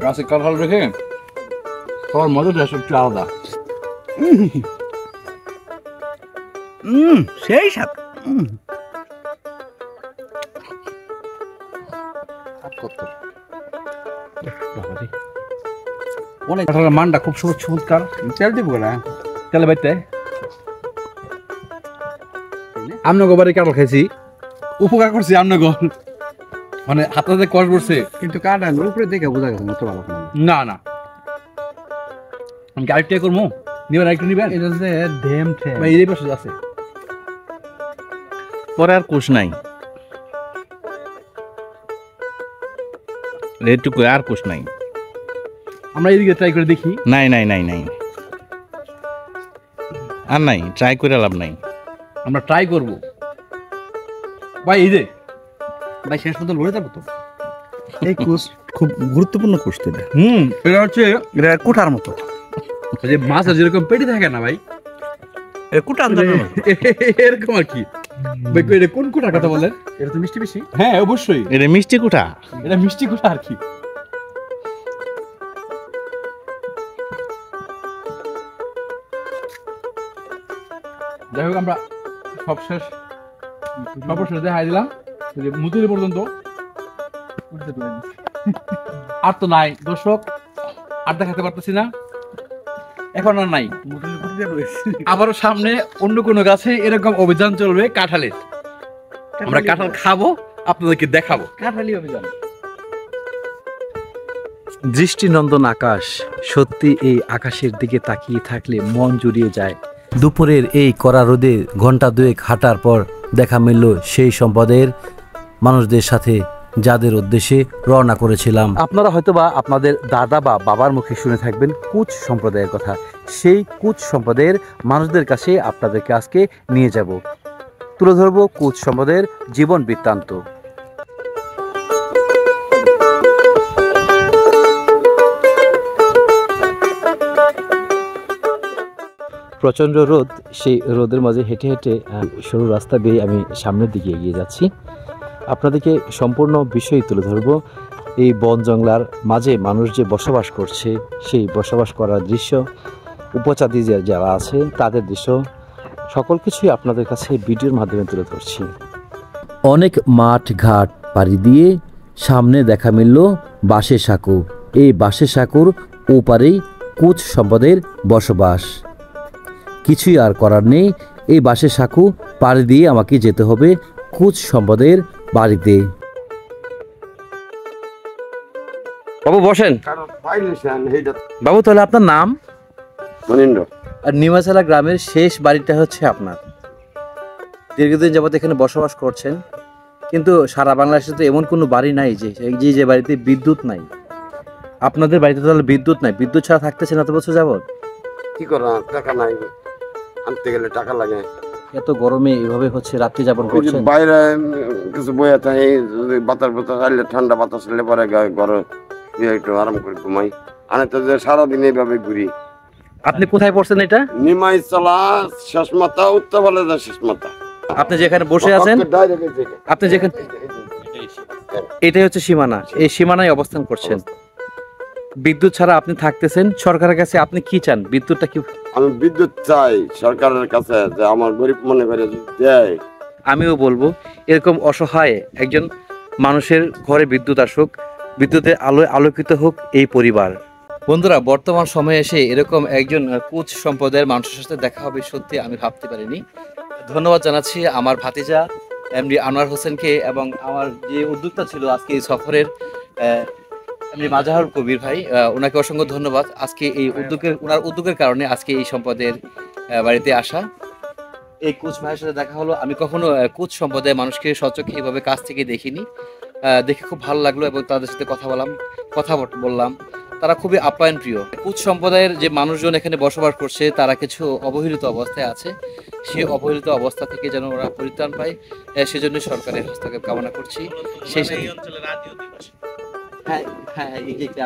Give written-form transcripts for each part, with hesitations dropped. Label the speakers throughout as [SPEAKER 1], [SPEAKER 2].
[SPEAKER 1] গাছে কাঁঠাল রেখে খাওয়ার মজাটা সবচেয়ে আলাদা।
[SPEAKER 2] সেই স্বাদ।
[SPEAKER 1] অনেক কাঁঠালের মানটা খুব চমৎকার।
[SPEAKER 2] তেল দিব না
[SPEAKER 1] তেলে বাইতে আমনগো বাড়ি কাঁঠাল খাইছি, উপকার করছি আমনগো, মানে হাতে কষ পড়ছে
[SPEAKER 2] কিন্তু কাটা উপরে দেখে বোঝা গেছে মতো ভালো
[SPEAKER 1] না। না আমি কি আরেকটা করবো, নিবেন আরেকটু নিবেন?
[SPEAKER 2] এটা যে ডেম ঠে
[SPEAKER 1] ভাই এই পাশে আছে,
[SPEAKER 3] পরে আর কোষ নাই, এটুকু আর কোষ নাই।
[SPEAKER 1] আমরা এইদিকে ট্রাই করে দেখি।
[SPEAKER 3] নাই নাই নাই নাই আর নাই, ট্রাই করে লাভ নাই।
[SPEAKER 1] আমরা ট্রাই করব ভাই। এই যে
[SPEAKER 2] ভাই শেষ পর্যন্ত লড়ে যাবো তো। এই কোষ খুব গুরুত্বপূর্ণ কোষ তো এটা।
[SPEAKER 1] এটা হচ্ছে
[SPEAKER 2] এটা কুঠার মতো,
[SPEAKER 1] যে মাছের যেরকম পেটে থাকে না ভাই,
[SPEAKER 2] কুঠার
[SPEAKER 1] এরকম আর কি। ভাই এটা কোন কুটার কথা বলেন?
[SPEAKER 2] এটা তো মিষ্টি বেশি।
[SPEAKER 1] হ্যাঁ অবশ্যই,
[SPEAKER 3] এটা মিষ্টি কুঠা।
[SPEAKER 1] এটা মিষ্টি কুটা আর কি। যাই হোক আমরা সর্বশেষ দেখাই দিলাম যে মুতুলি পর্যন্ত। আর তো নাই দর্শক, আর দেখাতে পারতেছি না, এখন আর নাই। আবারও সামনে অন্য কোনো গাছে এরকম অভিযান চলবে কাঁঠালের। আমরা কাঁঠাল খাবো, আপনাদেরকে দেখাবো।
[SPEAKER 2] কাঁঠালি অভিযান।
[SPEAKER 4] দৃষ্টিনন্দন আকাশ, সত্যি এই আকাশের দিকে তাকিয়ে থাকলে মন জুড়িয়ে যায়। দুপুরের এই কড়া রোদে ঘন্টা দুয়েক হাঁটার পর দেখা মিলল সেই সম্পদের মানুষদের সাথে, যাদের উদ্দেশ্যে রওনা করেছিলাম। আপনারা হয়তোবা আপনাদের দাদা বা বাবার মুখে শুনে থাকবেন কুচ সম্প্রদায়ের কথা। সেই কুচ সম্প্রদায়ের মানুষদের কাছে আপনাদেরকে আজকে নিয়ে যাব, তুলে ধরব কুচ সম্প্রদায়ের জীবন বৃত্তান্ত। প্রচণ্ড রোদ, সেই রোদের মাঝে হেঁটে হেঁটে সরু রাস্তা বেয়ে আমি সামনের দিকে এগিয়ে যাচ্ছি। আপনাদেরকে সম্পূর্ণ বিষয় তুলে ধরব। এই বন জঙ্গলার মাঝে মানুষ যে বসবাস করছে, সেই বসবাস করার দৃশ্য, উপজাতি যারা আছে তাদের দৃশ্য, সকল কিছুই আপনাদের কাছে ভিডিওর মাধ্যমে তুলে ধরছি। অনেক মাঠ ঘাট পাড়ি দিয়ে সামনে দেখা মিলল বাঁশের সাঁকো। এই বাঁশের সাঁকোর ওপারেই কুচ সম্প্রদায়ের বসবাস। কিছুই আর করার নেই, এই বাঁশের সাঁকো পাড়ি দিয়ে আমাকে যেতে হবে কুচ সম্প্রদায়ের বাড়িতে। বাবু বসেন। বাবু তাহলে আপনার নাম?
[SPEAKER 5] মনিন্দ্র।
[SPEAKER 4] আর নিমাশালা গ্রামের শেষ বাড়িটা হচ্ছে আপনার। দীর্ঘদিন যাবত এখানে বসবাস করছেন, কিন্তু সারা বাংলাদেশে তো এমন কোনো বাড়ি নাই যে বাড়িতে বিদ্যুৎ নাই। আপনাদের বাড়িতে তাহলে বিদ্যুৎ নাই, বিদ্যুৎ ছাড়া থাকতেছেন এত বছর যাবত?
[SPEAKER 5] কি করা, টাকা নাই, আনতে গেলে টাকা লাগে।
[SPEAKER 4] এত গরমে এভাবে হচ্ছে রাত্রি যাপন করছেন?
[SPEAKER 5] বাইরে কিছু বইয়া থাকে, বাতাস বাতাস আসলে, ঠান্ডা বাতাস আসলে পরে ঘরে একটু আরাম করে ঘুমাই। আমি তো যে সারাদিন এইভাবে ঘুরি।
[SPEAKER 4] আপনি কোথায় পড়ছেন এটা?
[SPEAKER 5] নিমাই চলা শেষ মাথা, উত্তর বলে যা শেষ মাথা।
[SPEAKER 4] আপনি যেখানে বসে আছেন, আপনি যেখানে, এটাই হচ্ছে সীমানা, এই সীমানায় অবস্থান করছেন। বিদ্যুৎ ছাড়া আপনি থাকতেছেন, সরকারের কাছে আপনি কি চান? বিদ্যুৎটা কি?
[SPEAKER 5] আমি বিদ্যুৎ চাই সরকারের কাছে, যে আমার গরিব মনে করে দেয়।
[SPEAKER 4] আমিও বলবো এরকম অসহায় একজন মানুষের ঘরে বিদ্যুৎ আসুক, বিদ্যুতের আলোয় আলোকিত হোক এই পরিবার। বন্ধুরা, বর্তমান সময়ে এসে এরকম একজন কুচ সম্প্রদায়ের মানুষের সাথে দেখা হবে সত্যি আমি ভাবতে পারিনি। ধন্যবাদ জানাচ্ছি আমার ভাতিজা এমডি আনোয়ার হোসেনকে, এবং আমার যে উদ্যোক্তা ছিল আজকে এই সফরের এমডি মাজাহারুল কবির ভাই, ওনাকে অসংখ্য ধন্যবাদ। আজকে এই ওনার উদ্যোগের কারণে আজকে এই সম্প্রদায়ের বাড়িতে আসা, এই কুচ ভাইয়ের সাথে দেখা হলো। আমি কখনো কুচ সম্প্রদায়ের মানুষকে সচক্ষে এইভাবে কাছ থেকে দেখিনি, দেখে খুব ভালো লাগলো এবং তাদের সাথে কথা বললাম। তারা খুবই আপ্যায়ন প্রিয়। কুচ সম্প্রদায়ের যে মানুষজন এখানে বসবাস করছে তারা কিছু অবহেলিত অবস্থায় আছে, সেই অবহেলিত অবস্থা থেকে যেন ওরা পরিত্রাণ পায়, সেজন্য সরকারের হস্তক্ষেপ কামনা করছি। সেই সাথে হ্যাঁ হ্যাঁ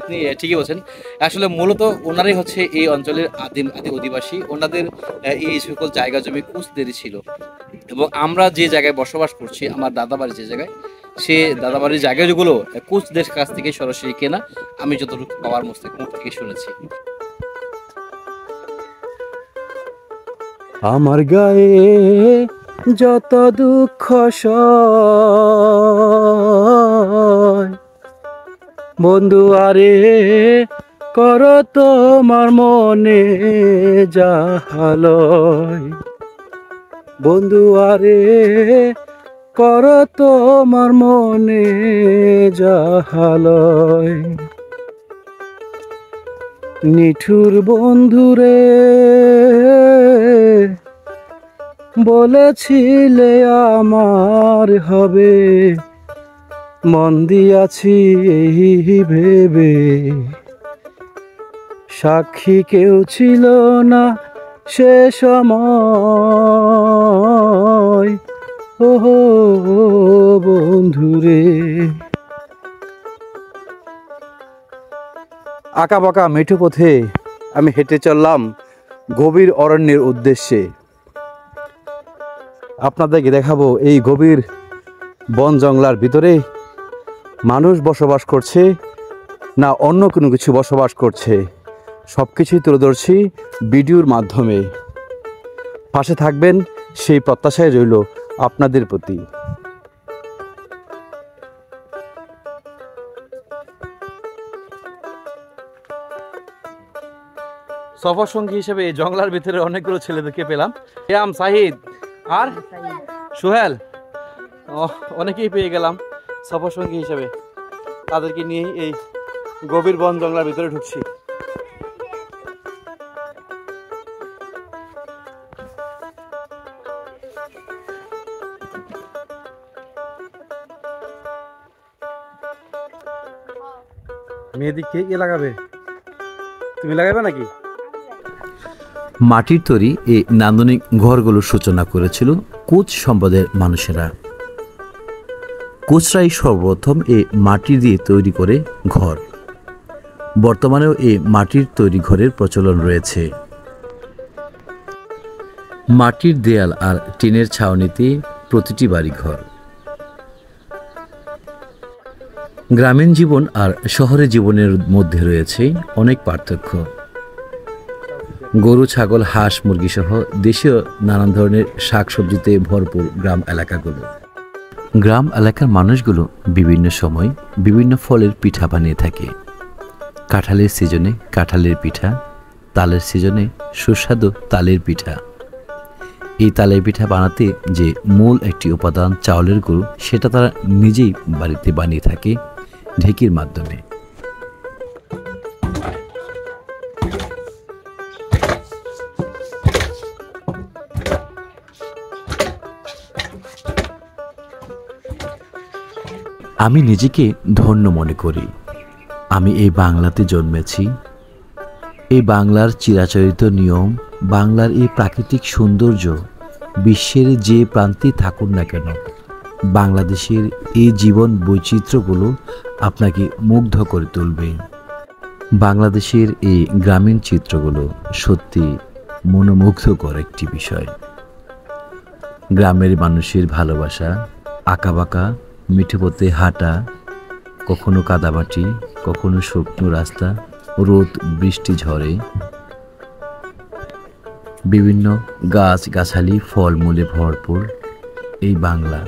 [SPEAKER 4] আপনি ঠিকই বলছেন। আসলে মূলত ওনারাই হচ্ছে এই অঞ্চলের আদি অধিবাসী। ওনাদের এই সকল জায়গা জমি কুচদেরই ছিল, এবং আমরা যে জায়গায় বসবাস করছি, আমার দাদা বাড়ি যে জায়গায়, সে দাদাবাড়ির জায়গাগুলো কোচদের কাছ থেকে সরাসরি কেনা, আমি যতটুকু বাবার মুখ থেকে শুনেছি।
[SPEAKER 2] আমার গায়ে যত দুঃখ সয় বন্ধু আরে কর তোমার মনে যাহালয়, বন্ধু আরে কর তোমার মনে যাহালয়। নিঠুর বন্ধুরে বলেছিলে আমার হবে, মন দিয়াছি এই ভেবে, সাক্ষী কেউ ছিল না সে সময়, ওহো বন্ধুরে। আঁকা বাঁকা মেঠো পথে আমি হেঁটে চললাম গভীর অরণ্যের উদ্দেশ্যে। আপনাদেরকে দেখাবো এই গভীর বন জঙ্গলার ভিতরে মানুষ বসবাস করছে না অন্য কোনো কিছু বসবাস করছে, সব কিছুই তুলে ধরছি ভিডিওর মাধ্যমে। পাশে থাকবেন সেই প্রত্যাশায় রইল আপনাদের প্রতি। সফর সঙ্গী হিসেবে এই জঙ্গলার ভিতরে অনেকগুলো ছেলেদেরকে পেলাম। এম সাহিদ আর সোহেল, অনেকেই পেয়ে গেলাম সফর সঙ্গী হিসেবে। তাদেরকে নিয়ে এই গভীর বন জঙ্গলার ভিতরে ঢুকছি। মেয়েদিকে কে লাগাবে? তুমি লাগাবে নাকি?
[SPEAKER 6] মাটির তৈরি এই নান্দনিক ঘরগুলোর সূচনা করেছিল কোচ সম্প্রদায়ের মানুষেরা। কোচরাই সর্বপ্রথম এই মাটি দিয়ে তৈরি করে ঘর। বর্তমানেও এই মাটির তৈরি ঘরের প্রচলন রয়েছে। মাটির দেয়াল আর টিনের ছাউনিতে প্রতিটি বাড়ি ঘর। গ্রামীণ জীবন আর শহরের জীবনের মধ্যে রয়েছে অনেক পার্থক্য। গরু, ছাগল, হাঁস, মুরগি সহ দেশীয় নানান ধরনের শাকসবজিতে ভরপুর গ্রাম এলাকাগুলো। গ্রাম এলাকার মানুষগুলো বিভিন্ন সময় বিভিন্ন ফলের পিঠা বানিয়ে থাকে। কাঁঠালের সিজনে কাঁঠালের পিঠা, তালের সিজনে সুস্বাদু তালের পিঠা। এই তালের পিঠা বানাতে যে মূল একটি উপাদান চাউলের গুঁড়ো, সেটা তারা নিজেই বাড়িতে বানিয়ে থাকে ঢেকির মাধ্যমে। আমি নিজেকে ধন্য মনে করি। আমি এই বাংলাতে জন্মেছি। এই বাংলার চিরাচরিত নিয়ম, বাংলার এই প্রাকৃতিক সৌন্দর্য বিশ্বের যে প্রান্তে থাকুন না কেন, বাংলাদেশের এই জীবন বৈচিত্র্যগুলো আপনাকে মুগ্ধ করে তুলবে। বাংলাদেশের এই গ্রামীণ চিত্রগুলো সত্যি মনোমুগ্ধকর একটি বিষয়। গ্রামের মানুষের ভালোবাসা, আঁকাবাঁকা মিঠে পথে হাঁটা, কখনো কাদামাটি, কখনো শুকনো রাস্তা, রোদ বৃষ্টি ঝড়ে, বিভিন্ন গাছ গাছালি ফলমূলে ভরপুর এই বাংলা।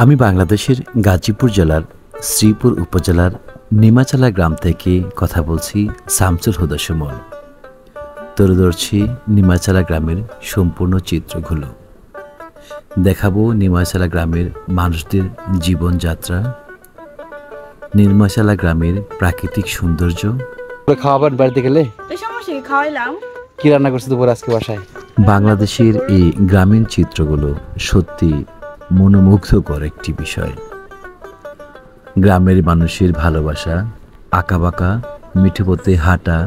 [SPEAKER 6] আমি বাংলাদেশের গাজীপুর জেলার শ্রীপুর উপজেলার নিমাচালা গ্রাম থেকে কথা বলছি, শামসুল হুদা সুমন। তুলে ধরছি নিমাচালা গ্রামের সম্পূর্ণ চিত্রগুলো। দেখাবো নিমাচালা গ্রামের মানুষদের জীবনযাত্রা, নিমাচালা গ্রামের প্রাকৃতিক সৌন্দর্য।
[SPEAKER 2] খাওয়াবেন বাড়িতে গেলে?
[SPEAKER 7] খাওয়াইলাম।
[SPEAKER 2] কি রান্না করছে দুপুরে আজকে বাসায়?
[SPEAKER 6] বাংলাদেশের এই গ্রামীণ চিত্রগুলো সত্যি মনোমুগ্ধকর একটি বিষয়। গ্রামের মানুষের ভালোবাসা, আঁকাবাঁকা মিঠে পথে হাঁটা,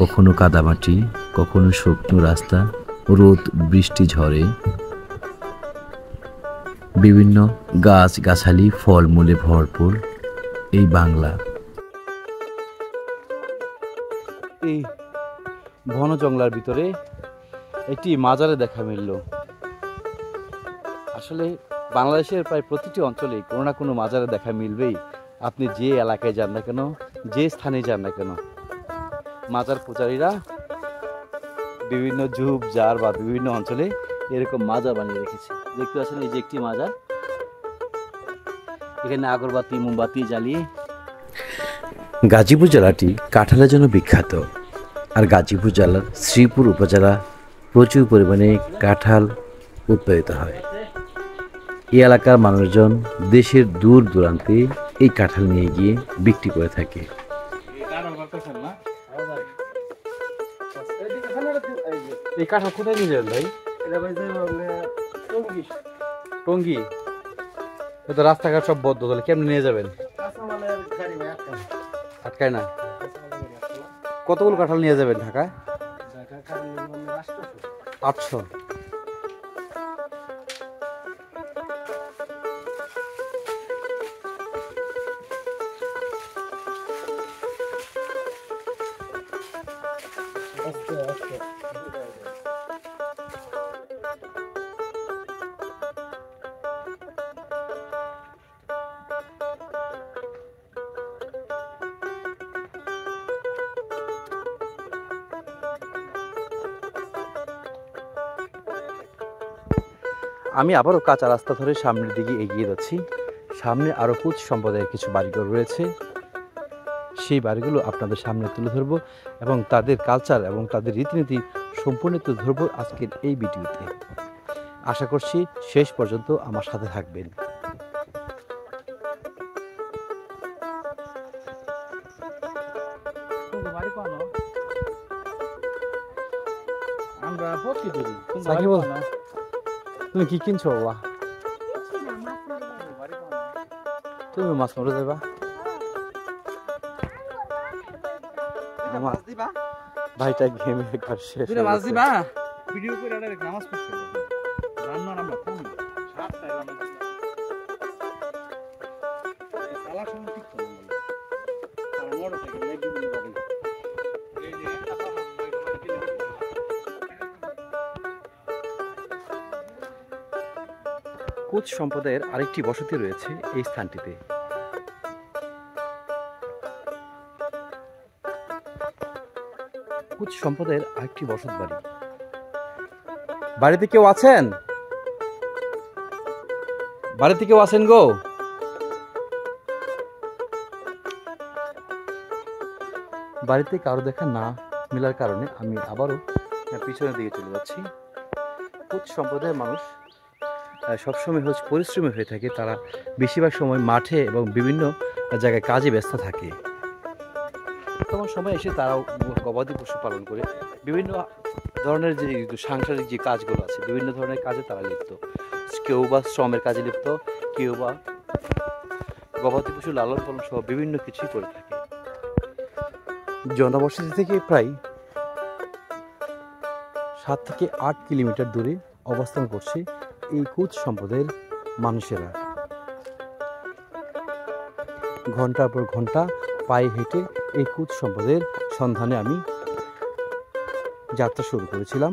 [SPEAKER 6] কখনো কাদামাটি, কখনো শুকনো রাস্তা, রোদ বৃষ্টি ঝড়ে, বিভিন্ন গাছ গাছালি ফলমূলে ভরপুর এই বাংলা।
[SPEAKER 2] এই ঘন জঙ্গলার ভিতরে একটি মাজারে দেখা মিলল। আসলে বাংলাদেশের প্রায় প্রতিটি অঞ্চলেই কোনো না কোনো মাজারে দেখা মিলবেই। আপনি যে এলাকায় যান না কেন, যে স্থানে যান না কেন, মাজার পূজারীরা বিভিন্ন ঝুপ জার বা বিভিন্ন অঞ্চলে এরকম মাজার বানিয়ে রেখেছে। দেখতে পাচ্ছেন এই যে একটি মাজার, এখানে আগরবাতি মোমবাতি জ্বালিয়ে।
[SPEAKER 6] গাজীপুর জেলাটি কাঁঠালের জন্য বিখ্যাত, আর গাজীপুর জেলার শ্রীপুর উপজেলা প্রচুর পরিমাণে কাঁঠাল উৎপাদিত হয়। এই এলাকার মানুষজন দেশের দূর দূরান্তে এই কাঁঠাল নিয়ে গিয়ে বিক্রি করে থাকে।
[SPEAKER 2] এই কাঁঠাল কোথায় নিয়ে যাবেন ভাই? টঙ্গী? তো রাস্তাঘাট সব বদ্ধ, তাহলে কেমনি নিয়ে যাবেন? আটকায় না? কতগুলো কাঁঠাল নিয়ে যাবেন ঢাকায়? 800। আমি আবারও কাঁচা রাস্তা ধরে সামনের দিকে এগিয়ে যাচ্ছি। সামনে আরও কুচ সম্প্রদায়ের কিছু বাড়িঘর রয়েছে, সেই বাড়িগুলো আপনাদের সামনে তুলে ধরবো এবং তাদের কালচার এবং তাদের রীতিনীতি সম্পূর্ণ তুলে ধরবো আজকের এই ভিডিওতে। আশা করছি শেষ পর্যন্ত আমার সাথে থাকবেন। তুমি কি কিনছো বাবা? তুমি মাছ মারতে যাবা? ভাইটা গেমে একবার শেষ।
[SPEAKER 1] মাছ দিবা ভিডিও করে নামাজ পড়তে রান্না আমরা কোন সাতটায় রান্না করি সালা সময় ঠিক তো আর মোটরসাইকেল লাগি বাড়ি এই যে একটা মাছ বাইরে
[SPEAKER 2] কুচ সম্প্রদায়ের আরেকটি বসতি রয়েছে এই স্থানটিতে। কুচ সম্প্রদায়ের আরেকটি বসত বাড়ি। বাড়িতে কেউ আছেন? বাড়িতে কেউ আছেন গো? বাড়িতে কারো দেখা না মেলার কারণে আমি আবারও পিছনের দিকে চলে যাচ্ছি। কুচ সম্প্রদায়ের মানুষ সবসময় পরিশ্রমী হয়ে থাকে। তারা বেশিরভাগ সময় মাঠে এবং বিভিন্ন জায়গায় কাজে ব্যস্ত থাকে। তখন সময় এসে তারাও গবাদি পশু পালন করে বিভিন্ন ধরনের যে সাংসারিক যে কাজগুলো আছে, বিভিন্ন ধরনের কাজে তারা লিপ্ত। কেউ বা শ্রমের কাজে লিপ্ত, কেউ বা গবাদি পশু লালন পালন সহ বিভিন্ন কিছুই করে থাকে। জনবসতি থেকে প্রায় 7 থেকে 8 কিলোমিটার দূরে অবস্থান করছে এই কুচ সম্প্রদায়ের মানুষেরা। ঘন্টার পর ঘন্টা পায়ে হেঁটে এই কুচ সম্প্রদায়ের সন্ধানে আমি যাত্রা শুরু করেছিলাম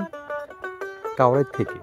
[SPEAKER 2] কাওড়াই থেকে।